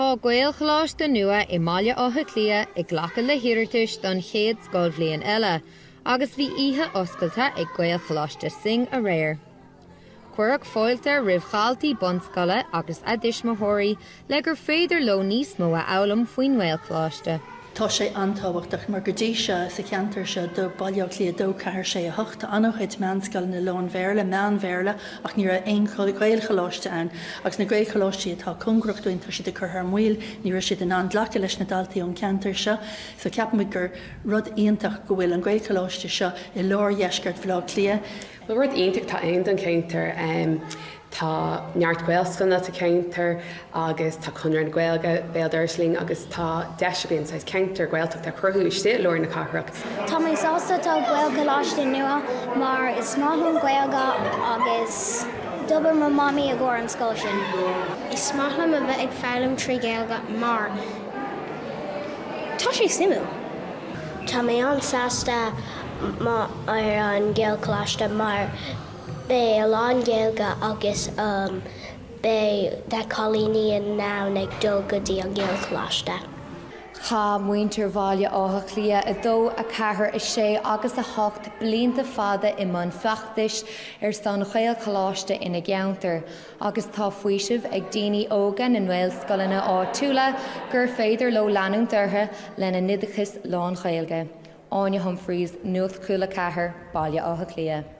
Tá Gaelcholáiste nua I mbaile átha clia I glacadh le hirirtis don chéad scoil bhliain eile, agus bhí oíche oscailta ag Gaelcholáiste Synge aréir. Cuireadh fáilte roimhchaltaí bonscoile agus adismothirí le gur féidir leo níos mó a eolam faoin Gaelcholáiste. Tá sé antáhachtach mar go dtí se sa ceantar se do bailach lí dó caiir sé a hochta annachid meánscoil na lán bhéirle, meán bhéirle ach ní ra aon chola Gaelcholáiste ann, agus na Gaelcholáiste atá congrachtúin tá si de chur muil, ní ra si den an glacadh leis na daltaí ón ceantar se, so ceapan gur rud iontach go bhfuil an Gaelcholáiste seo I leor dheisceart bhlá clia. Well, rud iontach tá aon don ceantar Tá neart Gaelscoilna sa ceantar agus tá chunar na gaeilge béaldarsling agus tá deisibíonn sa ceantar gaeltach tá cruthú iste leir na cathrach. Tá mé sásta tá Gaelcholáiste nua mar is maithún gaeilge agus dobar má mami a gcóir an scoil sin. Is maithlam a bheith ag fearlam trí gaeilge mar tá sé simú. Tá mé an sásta má ar an Gaelcholáiste mar Bé eolán gaeilge agus bé de cholíní ná ag dul go dtí an Gaelcholáiste. Tá muintir bhaile átha clia a dó a cethair is sé agus a hocht blianta fada I man feachtais san Gaelcholáiste ina gceantar, agus tá faoisimh ag daoine ógan in Gaelscoileanna áitiúla gur féidir leo leanúint dortha lena nidachas lán gaeilge. Áine Nuacht Cúla4, baile átha clia.